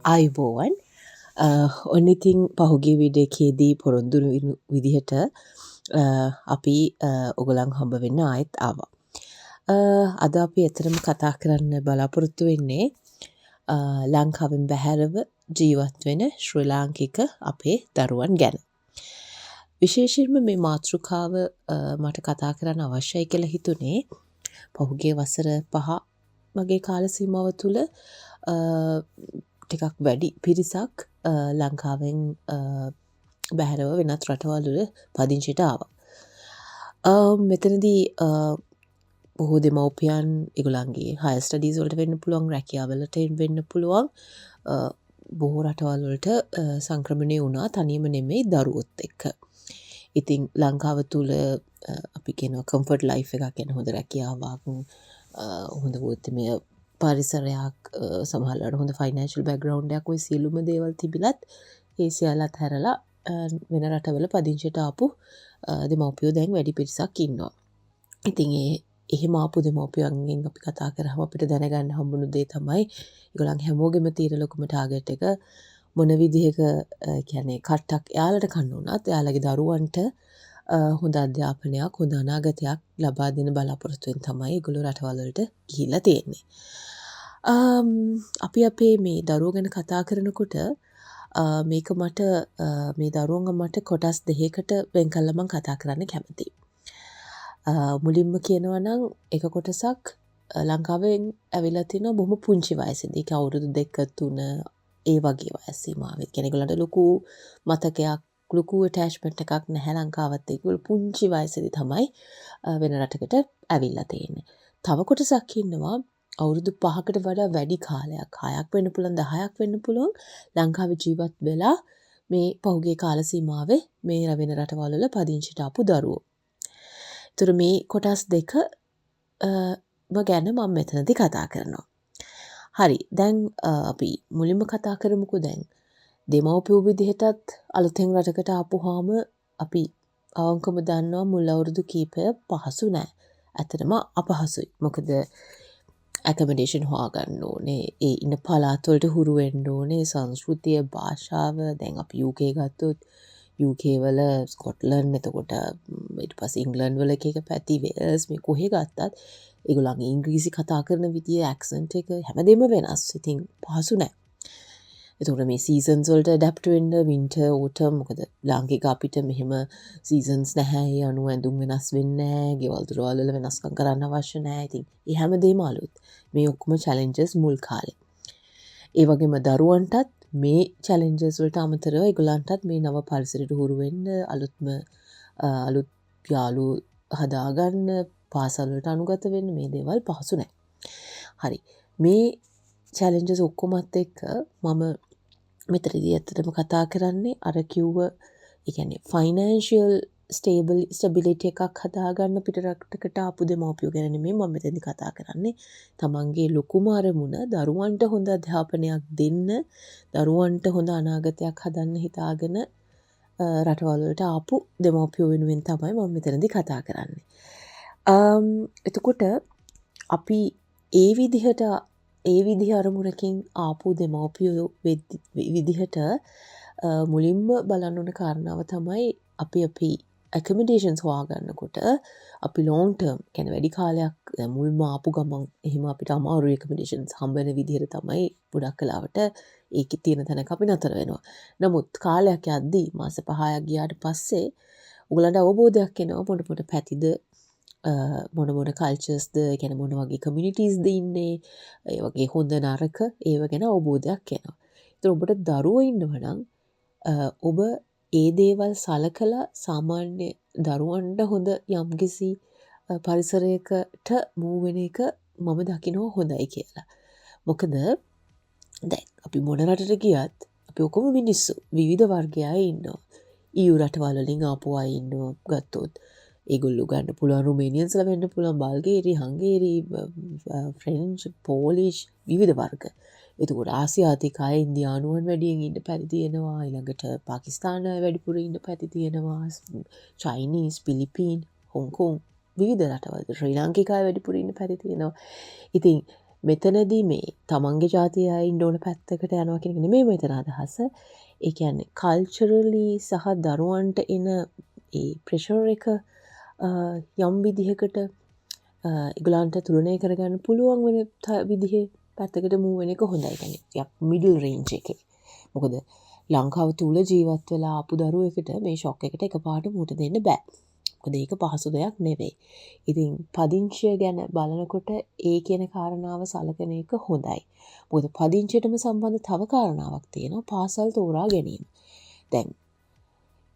ආයුබෝවන් ඔන්න ඉතින් පහුගිය වීඩියෝ එකේදී පොරොන්දු විදිහට අපි ඔයගලන් හම්බ වෙන්න ආයෙත් ආවා. අද අපි ඇත්තටම කතා කරන්න බලාපොරොත්තු වෙන්නේ ලංකාවෙන් බැහැරව ජීවත් වෙන ශ්‍රී ලාංකික අපේ දරුවන් ගැන. විශේෂයෙන්ම මේ මාතෘකාව මට කතා කරන්න අවශ්‍යයි කියලා හිතුනේ පහුගිය වසර 5 වගේ කාල සීමාව තුළ ටිකක් වැඩි පිරිසක් ලංකාවෙන් බැහැරව වෙනත් රටවල් වල පදිංචිට ආවා. මෙතනදී බොහෝ දෙමව්පියන් ඒගොල්ලන්ගේ හයර් ස්ටඩීස් වලට වෙන්න පුළුවන්, රැකියාවලට වෙන්න පුළුවන්, බොහෝ රටවල් වලට සංක්‍රමණය වුණා තනියම නෙමෙයි දරුවොත් එක්ක. ඉතින් ලංකාව තුල අපි කියනවා කම්ෆර්ට් ලයිෆ් එකක් කියන හොඳ රැකියාවක්, හොඳ වෘත්තිමය පරිසරයක්, සමහරවිට හොඳ ෆයිනෑන්ෂල් බෑග්ග්‍රවුන්ඩ් එකක්, ඔය සියලුම දේවල් තිබිලත් ඒ සියල්ලත් හැරලා වෙන රටවල පදිංචිට ආපු දෙමව්පියෝ දැන් වැඩි පිරිසක් ඉන්නවා. ඉතින් එහෙම ආපු දෙමව්පියන්ගෙන් අපි කතා කරාම අපිට දැනගන්න හම්බුණු දේ තමයි ඒගොල්ලන් හැමෝගෙම තියෙන ලොකුම ටාගට් එක මොන විදිහක කියන්නේ කට්ටක් එයාලට කන්න උනත් එයාලගේ දරුවන්ට හොඳ අධ්‍යාපනයක්, හොඳ අනාගතයක් ලබා දෙන බලාපොරොත්තුවෙන් තමයි ඒගොල්ලෝ රටවල් වලට ගිහිල්ලා තියෙන්නේ. අපි අපේ මේ දරුවෝ ගැන කතා කරනකොට මේක මට මේ දරුවන්ව මට කොටස් දෙකකට වෙන් කළා මම කතා කරන්න කැමතියි. මුලින්ම කියනවා නම් එක කොටසක් ලංකාවෙන් ඇවිල්ලා තිනවා බොහොම පුංචි වයසේදී. ඒක අවුරුදු 2 3 ඒ වගේ වයස් සීමාවෙත්. කියන්නේ ඒගොල්ලන්ට ලොකු මතකයක්, ලොකු ඇටැච්මන්ට් එකක් නැහැ ලංකාවත් එක්ක. ඒගොල්ලෝ පුංචි වයසේදී තමයි වෙන රටකට ඇවිල්ලා තියෙන්නේ. තව කොටසක් ඉන්නවා අවුරුදු 5කට වඩා වැඩි කාලයක්, 6ක් වෙන්න පුළුවන්, 10ක් වෙන්න පුළුවන් ලංකාවේ ජීවත් වෙලා මේ පහුගිය කාල සීමාවේ මේ වෙන රටවල් වල පදිංචිට ආපු දරුවෝ. ඒතර මේ කොටස් දෙක ගැන මම මෙතනදී කතා කරනවා. හරි. දැන් අපි මුලින්ම කතා කරමුකෝ දැන් දෙමව්පියෝ විදිහටත් අලුතෙන් රටකට ආපුවාම අපි අවංකවම දන්නවා මුල් අවුරුදු කීපය පහසු නෑ. ඇත්තටම අපහසුයි. මොකද ඇකමඩේෂන් හොයාගන්න ඕනේ. ඒ ඉන්න පළාත් වලට හුරු වෙන්න ඕනේ. සංස්කෘතිය, භාෂාව, දැන් අපි UK ගත්තොත් UK වල ස්කොට්ලන්ඩ්, එතකොට ඊට පස්සේ ඉංග්ලන්ඩ් වල එක පැති, වේල්ස්, මේ කොහේ ගත්තත් ඒගොල්ලන්ගේ ඉංග්‍රීසි කතා කරන විදිය, ඇක්සන්ට් එක හැමදේම වෙනස්. ඉතින් පහසු නෑ. එතකොට මේ සීසන්ස් වලට ඇඩැප්ට් වෙන්න, වින්ටර්, ඕටම්, මොකද ලාංකික අපිට මෙහෙම සීසන්ස් නැහැ. ඒ අනුව ඇඳුම් වෙනස් වෙන්නේ නැහැ. ගෙවල් දොරවල් වල වෙනස්කම් කරන්න අවශ්‍ය නැහැ. ඉතින් ඒ හැමදේම අලුත්. මේ ඔක්කොම චැලෙන්ජස් මුල් කාලේ. ඒ වගේම දරුවන්ටත් මේ චැලෙන්ජස් වලට අමතරව ඒගොල්ලන්ටත් මේ නව පරිසරයට හුරු වෙන්න, අලුත් යාළුවෝ හදාගන්න, පාසල් වලට අනුගත වෙන්න, මේ දේවල් පහසු නැහැ. හරි. මේ චැලෙන්ජස් ඔක්කොමත් එක්ක මම මෙතනදී ඇත්තටම කතා කරන්නේ අර කිව්ව ඒ කියන්නේ ෆයිනෑන්ෂියල් ස්ටෙබිලිටි එකක් හදාගන්න පිටරටකට ආපු දෙමව්පියෝ ගැන නෙමෙයි මම මෙතනදී කතා කරන්නේ. තමන්ගේ ලොකුම අරමුණ දරුවන්ට හොඳ අධ්‍යාපනයක් දෙන්න, දරුවන්ට හොඳ අනාගතයක් හදන්න හිතාගෙන රටවල් වලට ආපු දෙමව්පියෝ වෙනුවෙන් තමයි මම මෙතනදී කතා කරන්නේ. එතකොට අපි ඒ විදිහ අරමුණකින් ආපු දෙමව්පියෝ විදිහට මුලින්ම බලන්න ඕන කාරණාව තමයි අපි ඇකමඩේෂන්ස් හොයාගන්නකොට අපි ලොන්ග් ටර්ම් කියන්නේ වැඩි කාලයක් මුල්ම ආපු ගමන් එහෙම අපිට අමාරු ඇකමඩේෂන්ස් හම්බ වෙන විදිහට තමයි ගොඩක් කලාවට ඒකේ තියෙන තැනක අපි නතර වෙනවා. නමුත් කාලයක් යද්දී මාස 5ක් ගියාට පස්සේ උගලන්ට අවබෝධයක් එනවා මොන පැතිද, මොන කල්චර්ස්ද, කියන්නේ මොන වගේ කමියුනිටිස්ද ඉන්නේ, ඒ වගේ හොඳ නරක ඒව ගැන අවබෝධයක් එනවා. ඒතර ඔබට දරුවෝ ඉන්නවා නම් ඔබ ඒ දේවල් සලකලා සාමාන්‍ය දරුවන්ට හොඳ යම්කිසි පරිසරයකට මූව් වෙන එක මම දකිනවා හොඳයි කියලා. මොකද දැන් අපි මොන රටට ගියත් අපි ඔක්කොම මිනිස්සු විවිධ වර්ගයේ අය ඉන්නවා. EU රටවල් වලින් ආපු අය ඉන්නවා ගත්තොත්. ඒගොල්ලෝ ගන්න පුළුවන් රුමේනියන්ස්ලා වෙන්න පුළුවන්, බල්ගේරි, හංගේරි, ෆ්‍රෙන්ච්, පෝලිෂ්, විවිධ වර්ග. එතකොට ආසියාතික අය, ඉන්දියානුවන් වැඩියෙන් ඉන්න පැති තියෙනවා. ඊළඟට පාකිස්තාන අය වැඩිපුර ඉන්න පැති තියෙනවා. චයිනීස්, පිලිපීන්, හොංකොං, විවිධ රටවල්. ශ්‍රී ලාංකික අය වැඩිපුර ඉන්න පැති තියෙනවා. ඉතින් මෙතනදී මේ තමන්ගේ ජාතිය අය ඉන්න ඕන පැත්තකට යනවා කියන එක නෙමෙයි මෙතන අදහස. ඒ කියන්නේ කල්චරලි සහ දරුවන්ට එන ඒ ප්‍රෙෂර් එක යම් විදිහකට ඒගොල්ලන්ට තුලනය කරගන්න පුළුවන් වෙන විදිහේ පැත්තකට මූව් වෙන එක හොඳයි. කියන්නේ මිඩල් රේන්ජ් එකේ. මොකද ලංකාව තුල ජීවත් වෙලා ආපු දරුවෙකුට මේ ෂොක් එකට එකපාරට මුහුණ දෙන්න බෑ. මොකද ඒක පහසු දෙයක් නෙවෙයි. ඉතින් පදිංචිය ගැන බලනකොට ඒ කියන කාරණාව සලකන එක හොඳයි. මොකද පදිංචියටම සම්බන්ධ තව කාරණාවක් තියෙනවා පාසල් තෝරා ගැනීම. දැන්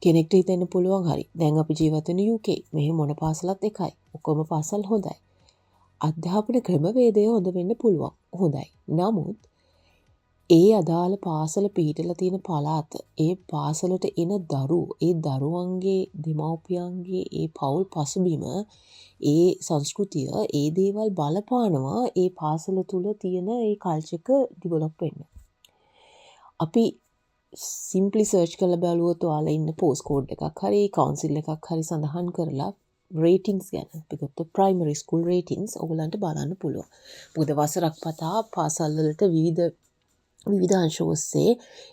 කෙනෙක්ට හිතෙන්න පුළුවන් හරි. දැන් අපි ජීවත් වෙන UK. මෙහි මොන පාසලත් එකයි. ඔක්කොම පාසල් හොඳයි. අධ්‍යාපන ක්‍රමවේදය හොඳ වෙන්න පුළුවන්. හොඳයි. නමුත් ඒ අදාළ පාසල පිහිටලා තියෙන පළාත, ඒ පාසලට එන ඒ දරුවන්ගේ දෙමව්පියන්ගේ ඒ පවුල් පසුබිම, ඒ සංස්කෘතිය, ඒ දේවල් බලපානවා ඒ පාසල තුල තියෙන ඒ කල්චර් එක ඩිවෙලොප් වෙන්න. අපි සිම්පලි සර්ච් කරලා බලුවොත් ඔයාලා ඉන්න පෝස්ට් කෝඩ් එකක් හරි කවුන්සිල් එකක් හරි සඳහන් කරලා රේටින්ස් ගැන අපි ගත්තොත් ප්‍රයිමරි ස්කූල් රේටින්ස් ඔයගලන්ට බලන්න පුළුවන්. මොකද වසරක් පතා පාසල් වලට විවිධ අංශ ඔස්සේ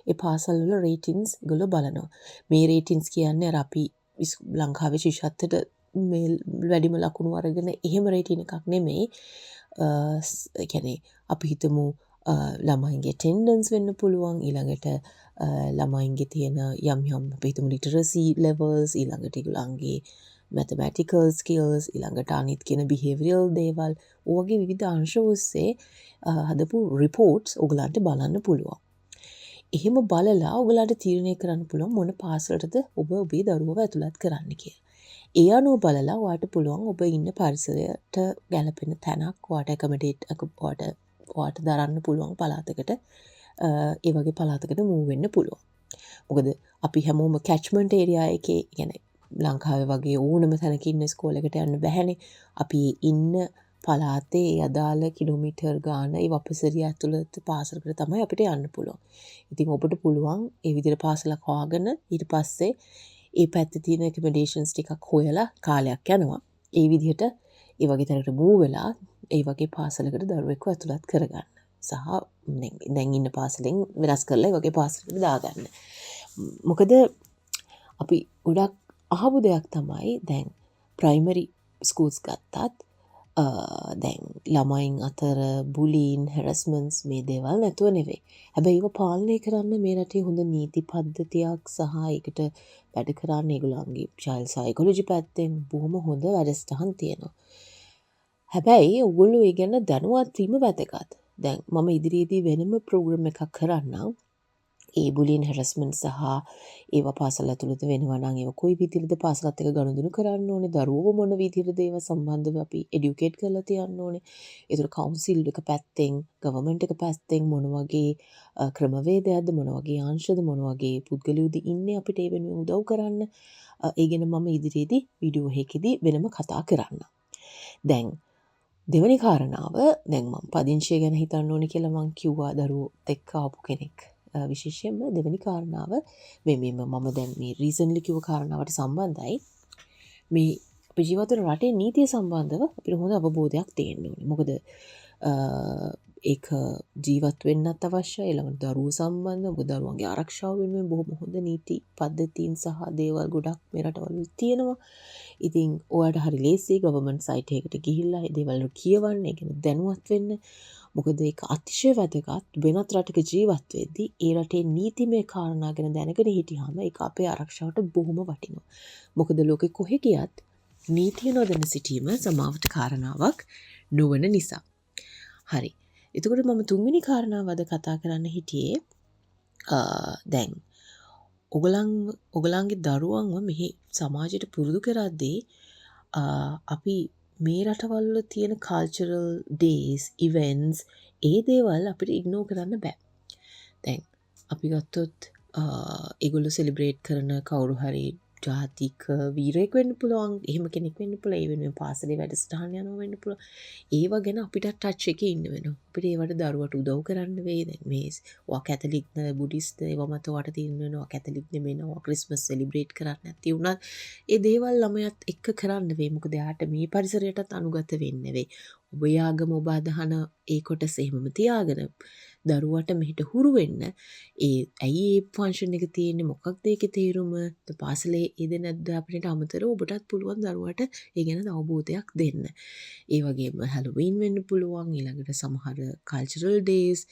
ඒ පාසල් වල රේටින්ස් ඒගොල්ලෝ බලනවා. මේ රේටින්ස් කියන්නේ අර අපි ලංකාවේ ශිෂ්‍යත්වයට මේ වැඩිම ලකුණු අරගෙන එහෙම රේටින් එකක් නෙමෙයි. ඒ කියන්නේ අපි හිතමු ළමයින්ගේ ටෙන්ඩන්ස් වෙන්න පුළුවන්, ඊළඟට ළමයින්ගේ තියෙන යම් අපි හිතමු ලිටරසි ලෙවල්ස්, ඊළඟට ඒගොල්ලන්ගේ mathematical skills, ඊළඟට අනිත් කියන behavioral දේවල්, ඔයගේ විවිධ අංශ ඔස්සේ හදපු රිපෝට්ස් ඔයගලන්ට බලන්න පුළුවන්. එහෙම බලලා ඔයගලන්ට තීරණය කරන්න පුළුවන් මොන පාසලටද ඔබ ඔබේ දරුවව ඇතුළත් කරන්න කියලා. ඒ අනුව බලලා ඔයාට පුළුවන් ඔබ ඉන්න පරිසරයට ගැලපෙන තැනක් ඔයාට ඔයාට දරන්න පුළුවන් පළාතකට ඒ වගේ පළාතකට මූව් වෙන්න පුළුවන්. මොකද අපි හැමෝම කැච්මන්ට් ඒරියා එකේ يعني ලංකාවේ වගේ ඕනම තැනක ඉන්න ඉස්කෝලේකට යන්න බැහැනේ. අපි ඉන්න පළාතේ අදාළ කිලෝමීටර් ගාන ඒ වපසරිය ඇතුළත පාසලකට තමයි අපිට යන්න පුළුවන්. ඉතින් ඔබට පුළුවන් ඒ විදිහට පාසලක් හොයාගෙන ඊට පස්සේ ඒ පැත්තේ තියෙන ඇකොමඩේෂන්ස් ටිකක් හොයලා කාලයක් යනවා. ඒ විදිහට ඒ වගේ තැනකට මූව් වෙලා ඒ වගේ පාසලකට දරුවෙක්ව ඇතුළත් කරගන්න. සහ දැන් ඉන්න පාසලෙන් වෙනස් කරලා ඒ වගේ පාසලකට දාගන්න. මොකද අපි ගොඩක් අහපු දෙයක් තමයි දැන් ප්‍රයිමරි ස්කූල්ස් ගත්තත් දැන් ළමයින් අතර බුලීන් හැරස්මන්ට්ස් මේ දේවල් නැතුව නෙවෙයි. හැබැයි ඒව පාලනය කරන්න මේ රටේ හොඳ නීති පද්ධතියක් සහ ඒකට වැඩ කරන්න ඒගොල්ලන්ගේ චයිල්ඩ් සයිකොලොජි පැත්තෙන් බොහොම හොඳ වැඩසටහන් තියෙනවා. හැබැයි ඔයගොල්ලෝ ඒ ගැන දැනුවත් වීම වැදගත්. දැන් මම ඉදිරියේදී වෙනම ප්‍රෝග්‍රෑම් එකක් කරන්නම්. ඒ බුලින් හැරස්මන්ට් සහ ඒවා පාසල ඇතුළත වෙනවා නම් ඒවා කොයි විදිහටද පාසලත් එක්ක ගනුදෙනු කරන්න ඕනේ, දරුවෝ මොන විදිහටද ඒවා සම්බන්ධව අපි එඩියුකේට් කරලා තියන්න ඕනේ. ඒතර කවුන්සිල් එක පැත්තෙන්, ගවර්න්මන්ට් එක පැත්තෙන් මොන වගේ ක්‍රමවේදයක්ද, මොන වගේ අංශද, මොන වගේ පුද්ගලයෝද ඉන්නේ අපිට ඒ වෙනුවෙන් උදව් කරන්න. ඒ ගැන මම ඉදිරියේදී වීඩියෝ එකකදී වෙනම කතා කරන්නම්. දැන් දෙවැනි කාරණාව දැන් මම පදිංචිය ගැන හිතන්න ඕනේ කියලා මම කිව්වා දරුවෝත් එක්ක ආපු කෙනෙක්. විශේෂයෙන්ම දෙවැනි කාරණාව මම දැන් මේ රීසන්ට්ලි කිව්ව කාරණාවට සම්බන්ධයි. මේ අපේ ජීවිත රටේ නීතිය සම්බන්ධව අපිට හොඳ අවබෝධයක් තියෙන්න ඕනේ. මොකද ඒක ජීවත් වෙන්නත් අවශ්‍යයි. ඊළඟට දරුවෝ සම්බන්ධව මොකද දරුවන්ගේ ආරක්ෂාව වෙනුවෙන් බොහොම හොඳ නීති පද්ධතීන් සහ දේවල් ගොඩක් මේ රටවල තියෙනවා. ඉතින් ඔයාලට හරි ලේසියි ගවර්න්මන්ට් සයිට් එකකට ගිහිල්ලා මේ දේවල් කියවන්න, ඒ කියන්නේ දැනුවත් වෙන්න. මොකද ඒක අතිශය වැදගත් වෙනත් රටක ජීවත් වෙද්දී ඒ රටේ නීතිමය කාරණා ගැන දැනගෙන හිටියාම ඒක අපේ ආරක්ෂාවට බොහොම වටිනවා. මොකද ලෝකෙ කොහෙ ගියත් නීතිය නොදැන සිටීම සමාවට කාරණාවක් නොවන නිසා. හරි. එතකොට මම තුන්වෙනි කාරණාව අද කතා කරන්න හිටියේ දැන් ඔගලන්ගේ දරුවන්ව මෙහි සමාජයට පුරුදු කරද්දී අපි මේ රටවල් වල තියෙන කල්චරල් ඩේස්, ඉවෙන්ට්ස් ඒ දේවල් අපිට ඉග්නෝර් කරන්න බෑ. දැන් අපි ගත්තොත් ඒගොල්ලෝ සෙලිබ්‍රේට් කරන කවුරු හරි ජාතික වීරයෙක් වෙන්න පුළුවන්. එහෙම කෙනෙක් වෙන්න පුළුවන්. ඒ වෙනුවෙන් පාසලේ වැඩසටහන් යනවා වෙන්න පුළුවන්. ඒව ගැන අපිට ටච් එකේ ඉන්න වෙනවා. අපිට ඒවට දරුවට උදව් කරන්න වෙයි. දැන් මේ ඔයා කැතලික්ද බුද්දිස්ට් ඒව මත ඔයාට තියෙන්න වෙනවා. කැතලික් නෙමෙනවා. ක්‍රිස්මස් සෙලිබ්‍රේට් කරන්න නැති වුණත් ඒ දේවල් ළමයාත් එක්ක කරන්න වෙයි. මොකද එයාට මේ පරිසරයටත් අනුගත වෙන්න වෙයි. ඔබ යාගම ඔබ අදහන ඒ කොටස එහෙමම තියාගෙන දරුවට මෙහිට හුරු වෙන්න ඇයි ඒ ෆන්ක්ෂන් එක තියෙන්නේ මොකක්ද ඒකේ තේරුම පාසලේ යෙදෙන අධ්‍යාපනයට අමතරව ඔබටත් පුළුවන් දරුවට ඒ ගැන අවබෝධයක් දෙන්න. ඒ වගේම හැලෝවීන් වෙන්න පුළුවන් ඊළඟට සමහර කල්චරල් ඩේස්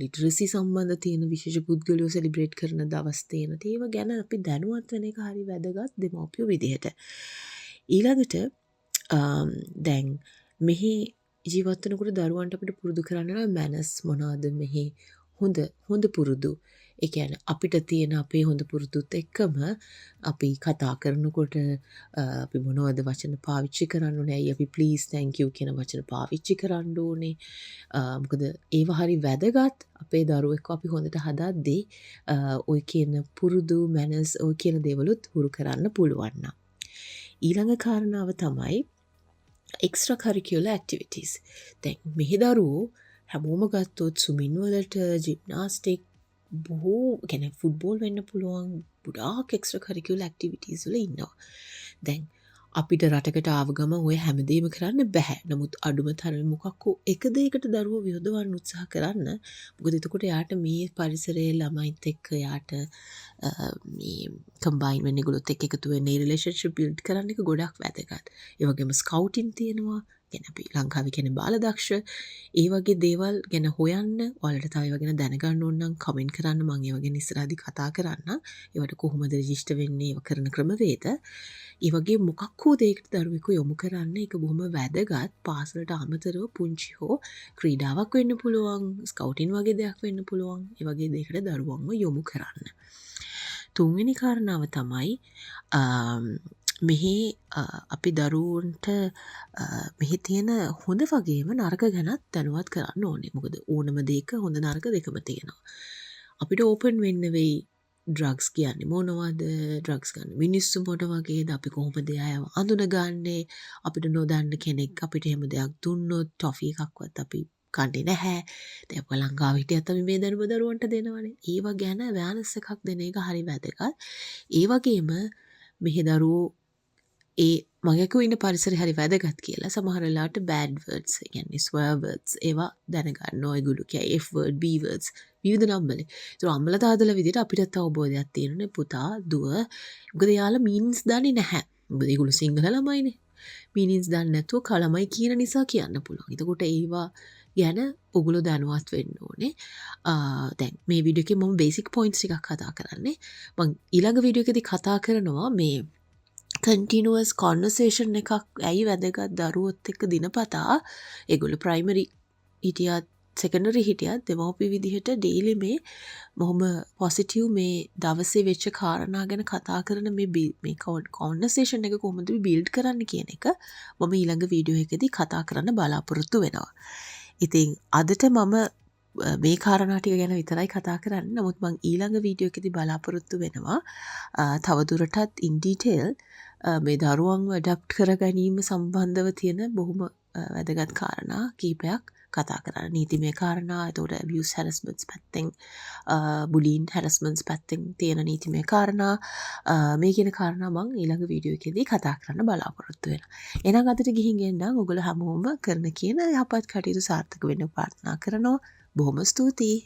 ලිටරසි සම්බන්ධ තියෙන විශේෂ පුද්ගලයෝ සෙලිබ්‍රේට් කරන දවස් තියෙන ඒවා ගැන අපි දැනුවත් වෙන එක හරි වැදගත් දෙමව්පියෝ විදිහට. ඊළඟට දැන් මෙහි ජීවත් වෙනකොට දරුවන්ට අපිට පුරුදු කරන්න නම් මැනර්ස් මොනවාද මෙහි හොඳ පුරුදු. ඒ කියන්නේ අපිට තියෙන අපේ හොඳ පුරුදුත් එක්කම අපි කතා කරනකොට අපි මොනවද වචන පාවිච්චි කරන්න ඕනේ. ඇයි අපි ප්ලීස් තැන්ක් යූ කියන වචන පාවිච්චි කරන්න ඕනේ. මොකද ඒවා හරි වැදගත්. අපේ දරුවෙක්ව අපි හොඳට හදද්දී ඔය කියන පුරුදු මැනර්ස් ඔය කියන දේවලුත් හුරු කරන්න පුළුවන් නම්. ඊළඟ කාරණාව තමයි extra curricular activities. දැන් මෙහි දරුවෝ හැමෝම ගත්තොත් ස්විමින් වලට ජිම්නාස්ටික් බොහෝ කියන්නේ ෆුට්බෝල් වෙන්න පුළුවන් ගොඩාක් extra curricular activities වල ඉන්නවා. දැන් අපිට රටකට ආව ගමන් ඔය හැමදේම කරන්න බෑ. නමුත් අඩුම තරමේ මොකක් එක දෙයකට දරුවෝ යොදවන්න උත්සාහ කරන්න. මොකද එතකොට යාට මේ පරිසරයේ ළමයිත් එක්ක යාට මේ කම්බයින් වෙන්න ඒගොල්ලොත් එක්ක එකතු වෙන්න ඒ රිලේෂන්ෂිප් බිල්ඩ් කරන්න එක ගොඩක් වැදගත්. ඒ වගේම ස්කවුටින් තියෙනවා. ගැන අපි ලංකාවේ කියන්නේ බාලදක්ෂ ඒ වගේ දේවල් ගැන හොයන්න ඔයාලට තව ඒවා ගැන දැනගන්න ඕන නම් කමෙන්ට් කරන්න මම ඒවා ගැන ඉස්සරහදී කතා කරන්න. ඒවට කොහොමද රෙජිස්ටර් වෙන්නේ ඒව කරන ක්‍රමවේද. ඒ වගේ මොකක් හෝ දෙයකට දරුවෙකු යොමු කරන්න ඒක බොහොම වැදගත්. පාසලට අමතරව පුංචි හෝ ක්‍රීඩාවක් වෙන්න පුළුවන්, ස්කවුටින් වගේ දෙයක් වෙන්න පුළුවන්. ඒ වගේ දෙයකට දරුවන්ව යොමු කරන්න. තුන්වෙනි කාරණාව තමයි මෙහි අපි දරුවන්ට මෙහි තියෙන හොඳ වගේම නරක ගැනත් දැනුවත් කරන්න ඕනේ. මොකද ඕනම දෙයක හොඳ නරක දෙකම තියෙනවා. අපිට ඕපන් වෙන්න වෙයි ඩ්‍රග්ස් කියන්නේ මොනවද? ඩ්‍රග්ස් ගන්න මිනිස්සු මොන වගේද? අපි කොහොමද අයව අඳුනගන්නේ? අපිට නොදන්න කෙනෙක් අපිට එහෙම දෙයක් දුන්නොත් ටොෆි එකක්වත් අපි කන්නේ නැහැ. දැන් අප ලංකාවේ හිටියත් අපි මේ දැනුම දරුවන්ට දෙනවනේ. ඒව ගැන අවෑනස් එකක් දෙන එක හරි වැදගත්. ඒ වගේම මෙහි දරුවෝ ඒ මගේකෝ ඉන්න පරිසරය හරි වැදගත් කියලා සමහර වෙලාවට bad words කියන්නේ swear words ඒවා දැනගන්න ඕයිගොල්ලෝ කියයි F word B words විවිධ නම් වලින්. ඒතර අම්මලා තාත්තලා විදිහට අපිටත් අවබෝධයක් තියෙනනේ පුතා දුව. මොකද යාලා meanings දන්නේ නැහැ. මොකද ඒගොල්ලෝ සිංහල ළමයිනේ. meanings දන්නේ නැතුව කලමයි කියන නිසා කියන්න පුළුවන්. එතකොට ඒවා ගැන ඔගොල්ලෝ දැනුවත් වෙන්න ඕනේ. දැන් මේ වීඩියෝ එකේ මම basic points ටිකක් කතා කරන්නේ. මම ඊළඟ වීඩියෝ එකේදී කතා කරනවා මේ continuous conversation එකක් ඇයි වැදගත් දරුවොත් එක්ක දිනපතා ඒගොල්ලෝ primary හිටියත් secondary හිටියත් දෙමව්පිය විදිහට daily මේ මොහොම positive මේ දවසේ වෙච්ච කාරණා ගැන කතා කරන මේ conversation එක කොහොමද build කරන්න කියන එක මම ඊළඟ වීඩියෝ එකේදී කතා කරන්න බලාපොරොත්තු වෙනවා. ඉතින් අදට මම මේ කාරණා ටික ගැන විතරයි කතා කරන්නේ. නමුත් මම ඊළඟ වීඩියෝ එකේදී බලාපොරොත්තු වෙනවා තවදුරටත් in detail මේ දරුවන්ව ඇඩප්ට් කර ගැනීම සම්බන්ධව තියෙන බොහොම වැදගත් කාරණා කීපයක් කතා කරන්න. නීතිමය කාරණා, එතකොට abuse harassments පැත්තෙන්, bullying harassments පැත්තෙන් තියෙන නීතිමය කාරණා මේ කියන කාරණා මම ඊළඟ වීඩියෝ එකේදී කතා කරන්න බලාපොරොත්තු වෙනවා. එහෙනම් අදට ගිහින් එන්නම්. ඔයගොල්ලෝ හැමෝම කරන කියන යහපත් කටයුතු සාර්ථක වෙන්න ප්‍රාර්ථනා කරනවා. බොහොම ස්තුතියි.